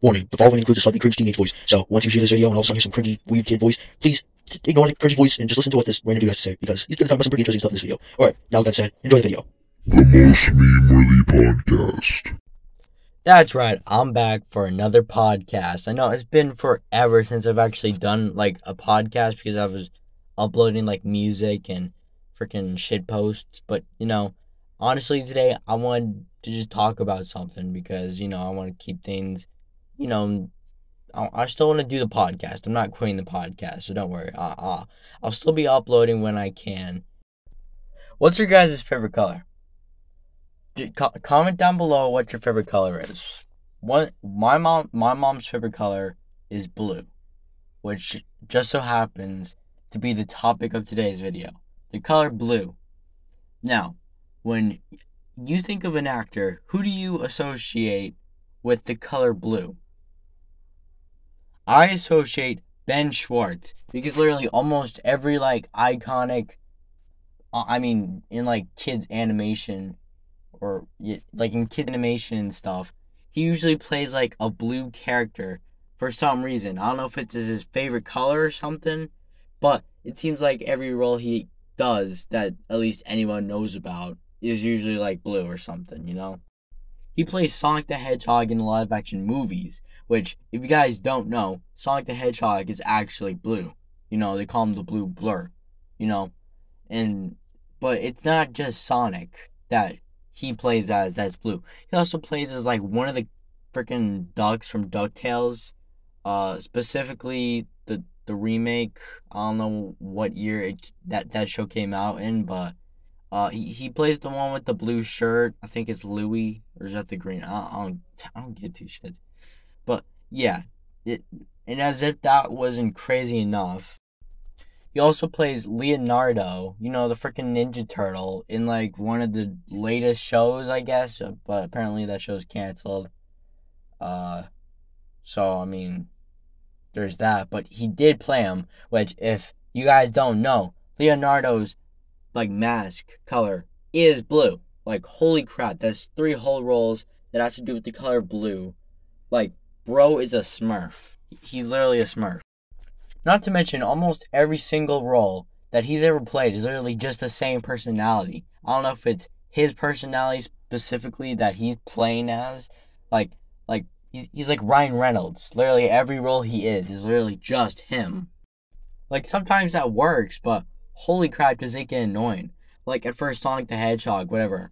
Warning, the following includes a slightly cringe teenage voice, so once you hear this video and all of a sudden hear some cringy, weird kid voice, please ignore the cringy voice and just listen to what this random dude has to say, because he's gonna talk about some pretty interesting stuff in this video. Alright, now with that said, enjoy the video. The most meme-worthy podcast. That's right, I'm back for another podcast. I know it's been forever since I've actually done, a podcast because I was uploading, music and freaking shit posts. But, honestly, today I wanted to just talk about something because, I want to keep things, I still want to do the podcast. I'm not quitting the podcast, so don't worry. I'll still be uploading when I can. What's your guys' favorite color? Comment down below what your favorite color is. My mom's favorite color is blue, which just so happens to be the topic of today's video. The color blue. Now, when you think of an actor, who do you associate with the color blue? I associate Ben Schwartz because literally almost every iconic, in kids animation or in kid animation and stuff, he usually plays a blue character for some reason. I don't know if it's his favorite color or something, but it seems like every role he does that at least anyone knows about is usually blue or something, He plays Sonic the Hedgehog in live action movies, which, if you guys don't know, Sonic the Hedgehog is actually blue. They call him the Blue Blur, but it's not just Sonic that he plays as that's blue. He also plays as one of the freaking ducks from DuckTales, specifically the remake. I don't know what year that show came out in, but he plays the one with the blue shirt. I think it's Louie, or is that the green? I don't get two shits. But yeah, and as if that wasn't crazy enough, he also plays Leonardo, the freaking Ninja Turtle, in one of the latest shows, I guess. But apparently that show's canceled. So there's that. But he did play him, which, if you guys don't know, Leonardo's mask color is blue. Holy crap, that's 3 whole roles that have to do with the color blue. Bro is a Smurf. He's literally a Smurf. Not to mention, almost every single role that he's ever played is literally just the same personality. I don't know if it's his personality specifically that he's playing as. He's like Ryan Reynolds. Literally every role he is literally just him. Sometimes that works, but holy crap, does it get annoying. At first, Sonic the Hedgehog, whatever.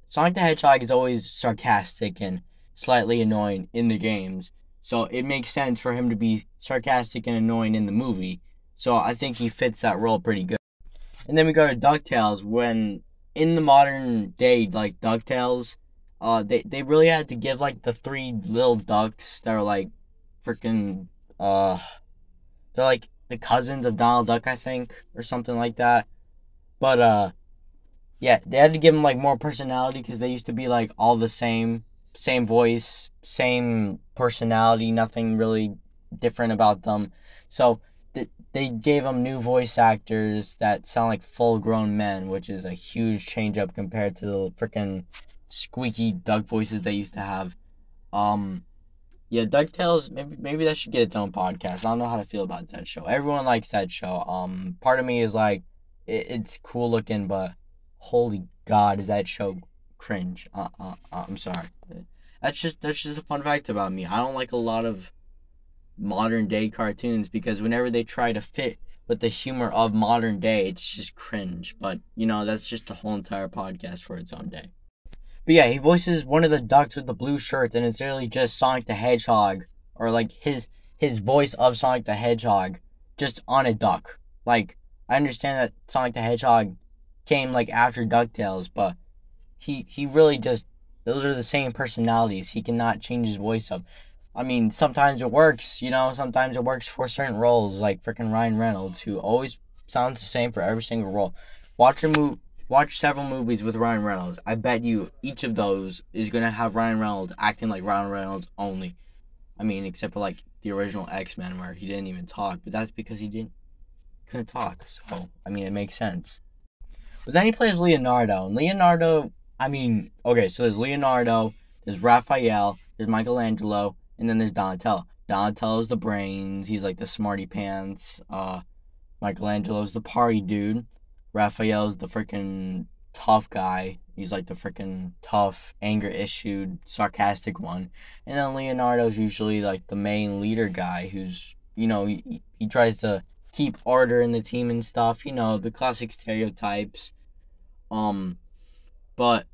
Sonic the Hedgehog is always sarcastic and slightly annoying in the games. So it makes sense for him to be sarcastic and annoying in the movie. So I think he fits that role pretty good. And then we go to DuckTales. When in the modern day, DuckTales, they really had to give the 3 little ducks that are freaking they're the cousins of Donald Duck, I think, or something like that. But yeah, they had to give them more personality because they used to be all the same voice, same personality, nothing really different about them. So they gave them new voice actors that sound like full-grown men, which is a huge change up compared to the freaking squeaky duck voices they used to have. Yeah, DuckTales, maybe that should get its own podcast. I don't know how to feel about that show. Everyone likes that show. Part of me is it's cool looking, but holy God, is that show cringe. I'm sorry. That's just a fun fact about me. I don't like a lot of modern day cartoons because whenever they try to fit with the humor of modern day, it's just cringe. But, that's just a whole entire podcast for its own day. But yeah, he voices one of the ducks with the blue shirts, and it's literally just Sonic the Hedgehog, or his voice of Sonic the Hedgehog, just on a duck. I understand that Sonic the Hedgehog came after DuckTales, but he really just, those are the same personalities. He cannot change his voice up. Sometimes it works, sometimes it works for certain roles, like freaking Ryan Reynolds, who always sounds the same for every single role. Watch several movies with Ryan Reynolds. I bet you each of those is going to have Ryan Reynolds acting like Ryan Reynolds only. Except for the original X-Men where he didn't even talk, but that's because he couldn't talk. So, it makes sense. But then he plays Leonardo, and Leonardo, okay, so there's Leonardo, there's Raphael, there's Michelangelo, and then there's Donatello. Donatello's the brains. He's like the smarty pants. Michelangelo's the party dude. Raphael's the freaking tough guy. He's like the freaking tough, anger-issued, sarcastic one. And then Leonardo's usually like the main leader guy who's, he tries to keep order in the team and stuff. The classic stereotypes. But,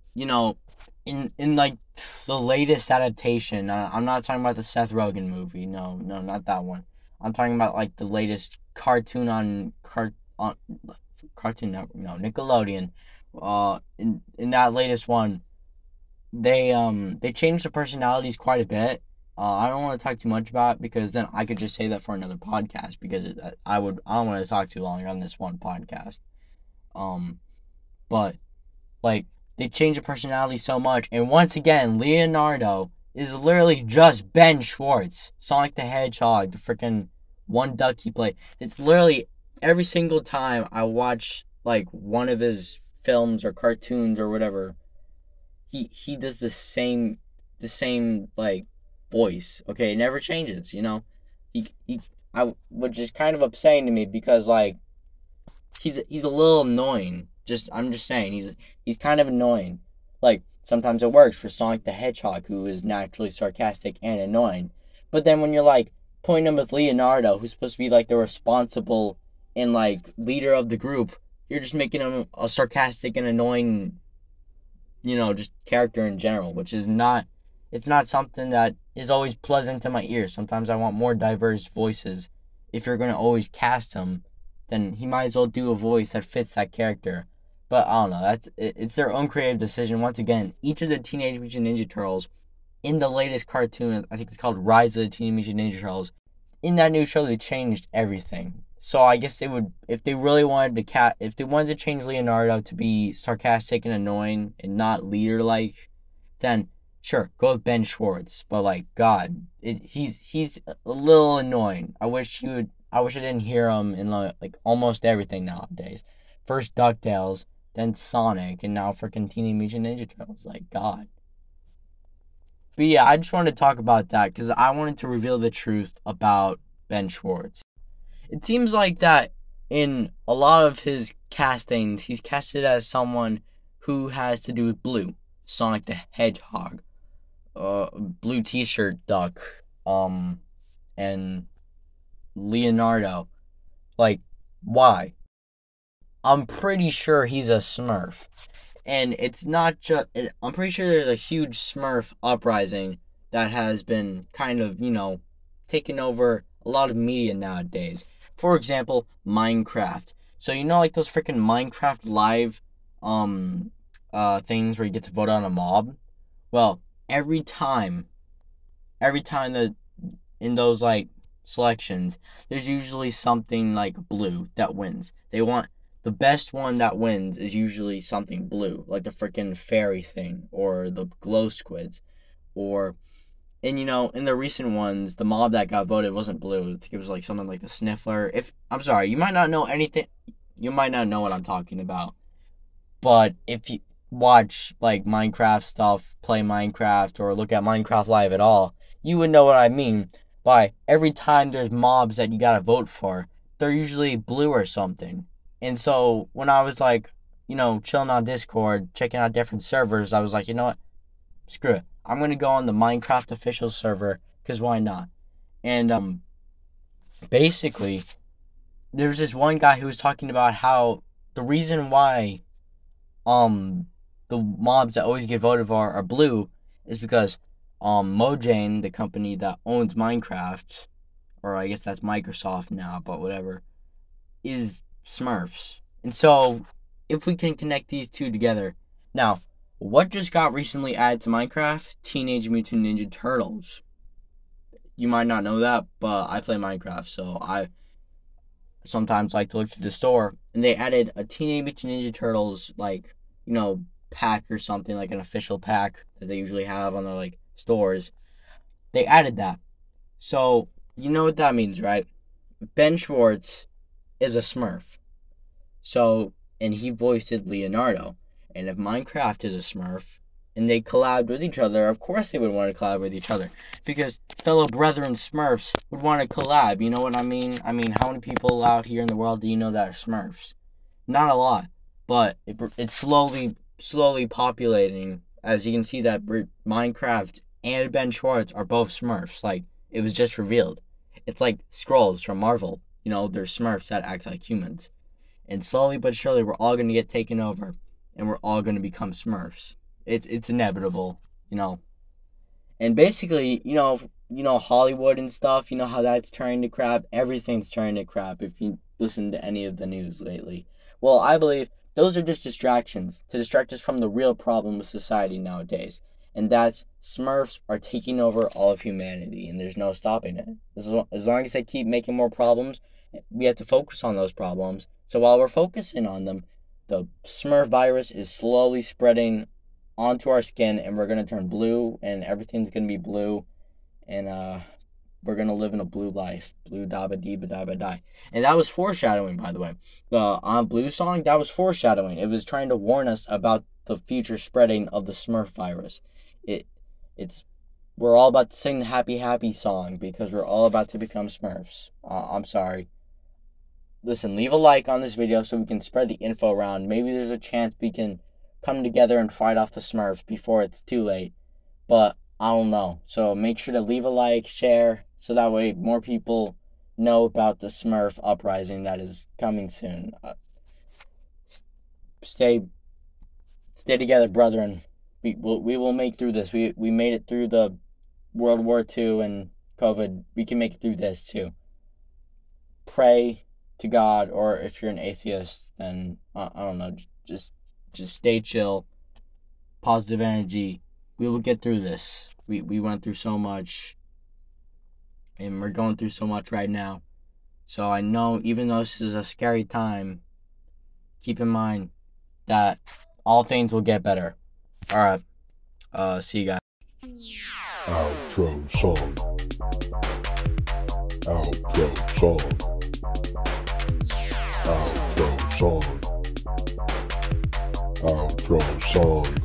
in like the latest adaptation, I'm not talking about the Seth Rogen movie. No, not that one. I'm talking about like the latest cartoon on Cartoon Network, no, Nickelodeon. In that latest one, they changed the personalities quite a bit. I don't want to talk too much about it because then I could just say that for another podcast because I don't want to talk too long on this one podcast. But like they changed the personality so much, and once again, Leonardo is literally just Ben Schwartz, Sonic the Hedgehog, the freaking one duck he played. It's literally every single time I watch like one of his films or cartoons or whatever, he does the same like voice. Okay, it never changes. Which is kind of upsetting to me because like he's a little annoying. I'm just saying he's kind of annoying. Like sometimes it works for Sonic the Hedgehog, who is naturally sarcastic and annoying, but then when you're like putting him with Leonardo, who's supposed to be like the responsible and like leader of the group, you're just making him a sarcastic and annoying, just character in general, which is not, it's not something that is always pleasant to my ears. Sometimes I want more diverse voices. If you're going to always cast him, then he might as well do a voice that fits that character. But I don't know, it's their own creative decision. Once again, each of the Teenage Mutant Ninja Turtles in the latest cartoon, I think it's called Rise of the Teenage Mutant Ninja Turtles, in that new show they changed everything. So I guess they would, if they really wanted to change Leonardo to be sarcastic and annoying and not leader-like, then sure, go with Ben Schwartz. But like, God, he's a little annoying. I wish I didn't hear him in like almost everything nowadays. First DuckTales, then Sonic, and now freaking Teenage Mutant Ninja Turtles. Like, God. But yeah, I just wanted to talk about that because I wanted to reveal the truth about Ben Schwartz. It seems like that in a lot of his castings, he's casted as someone who has to do with blue. Sonic the Hedgehog, blue t-shirt duck, and Leonardo. Like, why? I'm pretty sure he's a Smurf. And it's not just, I'm pretty sure there's a huge Smurf uprising that has been kind of, taking over a lot of media nowadays. For example, Minecraft. So like those freaking Minecraft live things where you get to vote on a mob? Well, every time that in those like selections, there's usually something like blue that wins. They want the best one that wins is usually something blue, like the freaking fairy thing or the glow squids, and in the recent ones, the mob that got voted wasn't blue. I think it was like something like the Sniffler. I'm sorry, you might not know anything. You might not know what I'm talking about. But if you watch like Minecraft stuff, play Minecraft, or look at Minecraft Live at all, you would know what I mean by every time there's mobs that you gotta vote for, they're usually blue or something. And so when I was like, chilling on Discord, checking out different servers, I was like, you know what? Screw it. I'm going to go on the Minecraft official server, because why not? And basically, there was this one guy who was talking about how the reason why the mobs that always get voted for are blue is because Mojang, the company that owns Minecraft, or I guess that's Microsoft now, but whatever, is Smurfs. And so, if we can connect these two together. Now, what just got recently added to Minecraft? Teenage Mutant Ninja Turtles. You might not know that, but I play Minecraft, so I sometimes like to look through the store, and they added a Teenage Mutant Ninja Turtles, like, pack or something, like an official pack that they usually have on the, like, stores. They added that. So, you know what that means, right? Ben Schwartz is a Smurf. So, and he voiced Leonardo. And if Minecraft is a Smurf, and they collabed with each other, of course they would want to collab with each other. Because fellow brethren Smurfs would want to collab, you know what I mean? I mean, how many people out here in the world do you know that are Smurfs? Not a lot, but it's slowly populating. As you can see that Minecraft and Ben Schwartz are both Smurfs. Like, it was just revealed. It's like Skrulls from Marvel. You know, they're Smurfs that act like humans. And slowly but surely, we're all going to get taken over, and we're all going to become Smurfs. It's inevitable, you know. And basically, you know Hollywood and stuff, you know how that's turning to crap. Everything's turning to crap if you listen to any of the news lately. Well, I believe those are just distractions to distract us from the real problem with society nowadays. And that's Smurfs are taking over all of humanity, and there's no stopping it. As long as they keep making more problems, we have to focus on those problems. So while we're focusing on them, the Smurf virus is slowly spreading onto our skin, and we're going to turn blue, and everything's going to be blue, and we're going to live in a blue life. Blue dabba dee ba dabba die. And that was foreshadowing, by the way. The On Blue song, that was foreshadowing. It was trying to warn us about the future spreading of the Smurf virus. We're all about to sing the Happy Happy song because we're all about to become Smurfs. I'm sorry. Listen, leave a like on this video so we can spread the info around. Maybe there's a chance we can come together and fight off the Smurfs before it's too late. But I don't know. So make sure to leave a like, share, so that way more people know about the Smurf uprising that is coming soon. Stay together, brethren. We will make through this. We made it through the World War II and COVID. We can make it through this too. Pray to God, or if you're an atheist, then I don't know. Just stay chill. Positive energy. We will get through this. We went through so much, and we're going through so much right now. So I know, even though this is a scary time, keep in mind that all things will get better. Alright. See you guys. Outro song. Outro song. Outro song. Outro song.